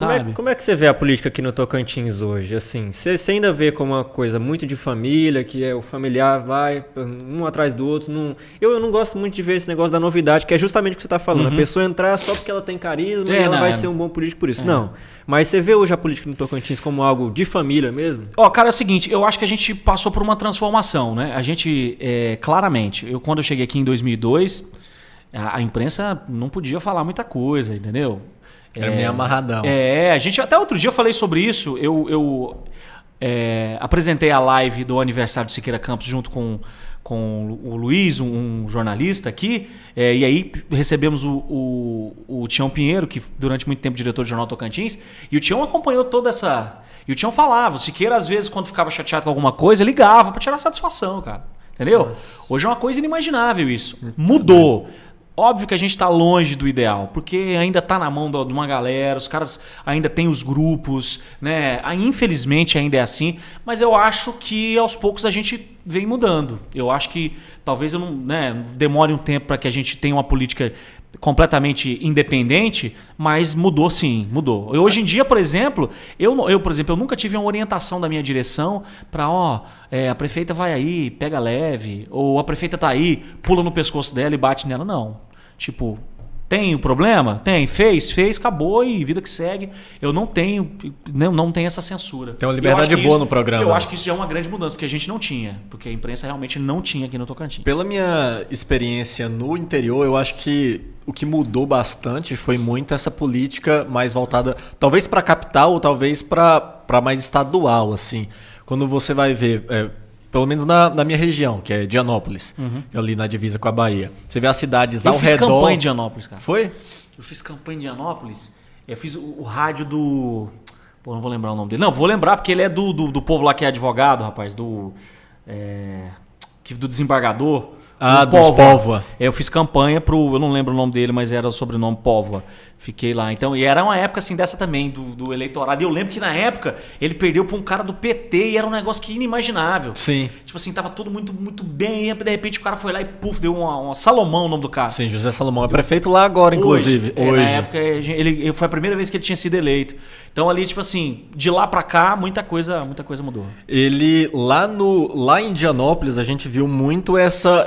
sabe? Como é que você vê a política aqui no Tocantins hoje? Assim, você ainda vê como uma coisa muito de família, que é o familiar vai um atrás do outro. Eu não gosto muito de ver esse negócio da novidade, que é justamente o que você está falando. A pessoa entrar só porque ela tem carisma e ela vai ser um bom político por isso. Não. Mas você vê hoje a política no Tocantins como algo de família mesmo? Cara, é o seguinte, eu acho que a gente passou por uma transformação, né? A gente, claramente, quando eu cheguei aqui em 2002, a imprensa não podia falar muita coisa, entendeu? Era meio amarradão. A gente até outro dia eu falei sobre isso. Eu apresentei a live do aniversário do Siqueira Campos junto com o Luiz, um jornalista aqui. E aí recebemos o Tião Pinheiro, que durante muito tempo diretor do Jornal Tocantins. E o Tião acompanhou toda essa... E o Tião falava, o Siqueira às vezes quando ficava chateado com alguma coisa, ligava para tirar satisfação, cara. Entendeu? Nossa. Hoje é uma coisa inimaginável isso. Mudou. Óbvio que a gente está longe do ideal, porque ainda está na mão de uma galera, os caras ainda têm os grupos, né? Infelizmente ainda é assim, mas eu acho que aos poucos a gente vem mudando. Eu acho que talvez eu demore um tempo para que a gente tenha uma política completamente independente, mas mudou sim, mudou. Hoje em dia, por exemplo, eu nunca tive uma orientação da minha direção para, a prefeita vai aí, pega leve, ou a prefeita tá aí, pula no pescoço dela e bate nela. Não. Tipo, tem o problema? Tem. Fez, acabou e vida que segue. Eu não tenho essa censura. Tem uma liberdade boa no programa. Eu acho que isso é uma grande mudança, porque a gente não tinha. Porque a imprensa realmente não tinha aqui no Tocantins. Pela minha experiência no interior, eu acho que o que mudou bastante foi muito essa política mais voltada, talvez para a capital ou talvez para mais estadual, assim. Quando você vai ver... pelo menos na minha região, que é Dianópolis, ali na divisa com a Bahia. Você vê as cidades ao redor... Eu fiz campanha em Dianópolis, cara. Foi? Eu fiz campanha em Dianópolis. Eu fiz o rádio do... Pô, não vou lembrar o nome dele. Não, vou lembrar porque ele é do povo lá que é advogado, rapaz. Do desembargador. Do Póvoa. Eu fiz campanha pro... Eu não lembro o nome dele, mas era o sobrenome Póvoa. Fiquei lá. Então, e era uma época assim dessa também, do eleitorado. E eu lembro que na época ele perdeu pra um cara do PT e era um negócio que inimaginável. Sim. Tipo assim, tava tudo muito, muito bem. E de repente o cara foi lá e puf, deu uma Salomão o nome do cara. Sim, José Salomão. É prefeito lá agora, inclusive. Hoje. Na época, foi a primeira vez que ele tinha sido eleito. Então ali, tipo assim, de lá pra cá, muita coisa mudou. Ele, lá em Dianópolis, a gente viu muito essa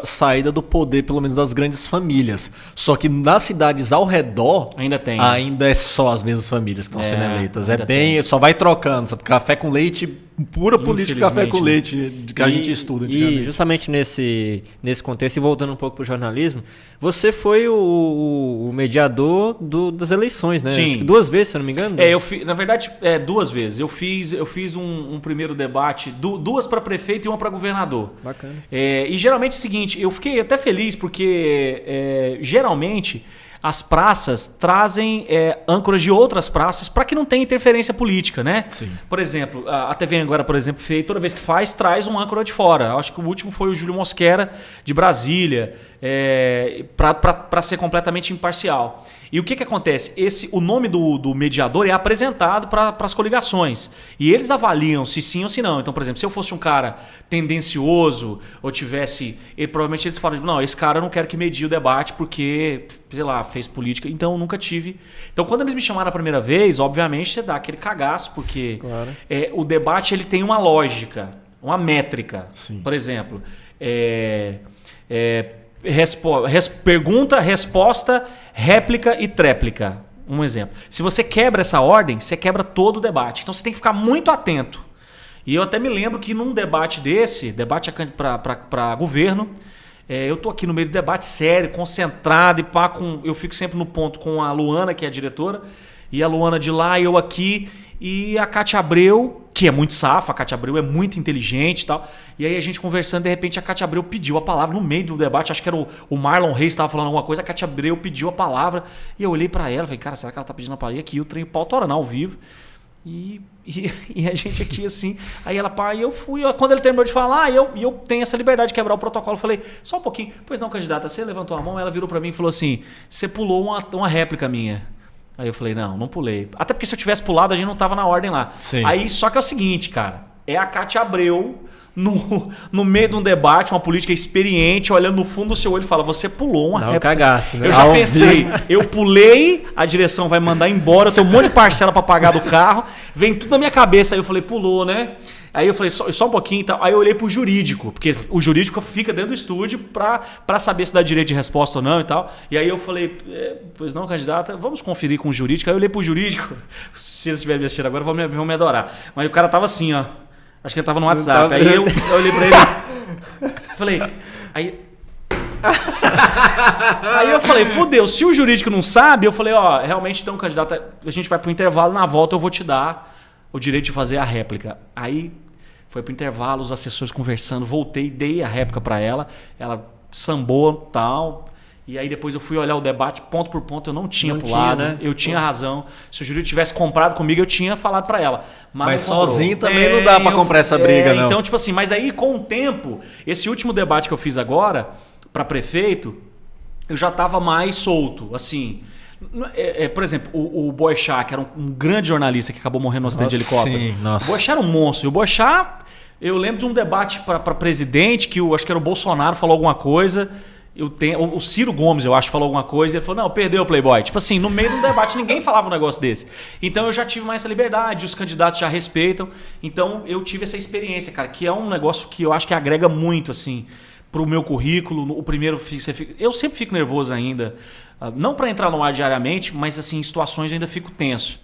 saída do poder, pelo menos das grandes famílias. Só que nas cidades ao redor, ainda é só as mesmas famílias que estão sendo eleitas. Só vai trocando, sabe? Café com leite, pura política café com leite que a gente estuda antigamente. E justamente nesse contexto, e voltando um pouco para o jornalismo, você foi o mediador das eleições, né? Sim. Acho que 2 vezes, se eu não me engano. Na verdade, 2 vezes. Eu fiz um primeiro debate, 2 para prefeito e 1 para governador. Bacana. E geralmente é o seguinte, eu fiquei até feliz porque geralmente as praças trazem âncoras de outras praças para que não tenha interferência política, né? Sim. Por exemplo, a TV agora, por exemplo, toda vez que faz, traz um âncora de fora. Eu acho que o último foi o Júlio Mosquera, de Brasília, para ser completamente imparcial. E o que acontece? O nome do mediador é apresentado para as coligações. E eles avaliam se sim ou se não. Então, por exemplo, se eu fosse um cara tendencioso ou tivesse... provavelmente eles falam, não, esse cara eu não quero que medie o debate porque, sei lá, fez política. Então, eu nunca tive... Então, quando eles me chamaram a primeira vez, obviamente, você dá aquele cagaço, porque claro. O debate ele tem uma lógica, uma métrica. Sim. Por exemplo, pergunta, resposta, réplica e tréplica. Um exemplo. Se você quebra essa ordem, você quebra todo o debate. Então você tem que ficar muito atento. E eu até me lembro que num debate para governo, eu tô aqui no meio do debate sério, concentrado, eu fico sempre no ponto com a Luana, que é a diretora, e a Luana de lá, eu aqui, e a Cátia Abreu, que é muito safa, a Cátia Abreu é muito inteligente e tal. E aí a gente conversando, de repente a Cátia Abreu pediu a palavra no meio do debate, acho que era o Marlon Reis que estava falando alguma coisa, a Cátia Abreu pediu a palavra, e eu olhei para ela, falei, cara, será que ela tá pedindo a palavra? E aqui o trem pau torando ao vivo. E a gente aqui assim, aí ela, e eu fui, quando ele terminou de falar, eu tenho essa liberdade de quebrar o protocolo, eu falei, só um pouquinho, pois não, candidata, você levantou a mão, ela virou para mim e falou assim, você pulou uma réplica minha. Aí eu falei, não pulei. Até porque se eu tivesse pulado, a gente não tava na ordem lá. Sim. Aí, só que é o seguinte, cara, é a Cátia Abreu no meio de um debate, uma política experiente, olhando no fundo do seu olho e fala, você pulou uma réplica. Cagaço, né? Eu já pensei, eu pulei, a direção vai mandar embora, eu tenho um monte de parcela pra pagar do carro, vem tudo na minha cabeça, aí eu falei, pulou, né? Aí eu falei, só um pouquinho e tal. Aí eu olhei pro jurídico, porque o jurídico fica dentro do estúdio pra saber se dá direito de resposta ou não e tal. E aí eu falei, pois não, candidata, vamos conferir com o jurídico. Aí eu olhei pro jurídico, se eles estiverem me assistindo agora, vão me adorar. Mas o cara tava assim, ó. Acho que ele tava no WhatsApp. Aí eu olhei pra ele, falei, aí eu falei, fodeu, se o jurídico não sabe, eu falei, ó, realmente então, candidata, a gente vai pro intervalo, na volta eu vou te dar o direito de fazer a réplica. Aí foi pro intervalo, os assessores conversando, voltei, dei a réplica para ela sambou tal. E aí depois eu fui olhar o debate ponto por ponto, eu não tinha pulado, né? Eu tinha razão. Se o jurídico tivesse comprado comigo, eu tinha falado para ela. Mas sozinho também não dá para comprar essa briga, não. Então, tipo assim, mas aí com o tempo, esse último debate que eu fiz agora para prefeito, eu já tava mais solto, assim. Por exemplo, o Boechat, que era um grande jornalista que acabou morrendo no acidente de helicóptero. Sim, nossa. O Boechat era um monstro. E o Boechat, eu lembro de um debate para presidente que acho que era o Bolsonaro falou alguma coisa. O Ciro Gomes, eu acho, falou alguma coisa. E ele falou, não, perdeu o Playboy. Tipo assim, no meio de um debate ninguém falava um negócio desse. Então eu já tive mais essa liberdade, os candidatos já respeitam. Então eu tive essa experiência, cara, que é um negócio que eu acho que agrega muito, assim, pro meu currículo. O primeiro, eu sempre fico nervoso ainda. Não para entrar no ar diariamente, mas assim, em situações eu ainda fico tenso.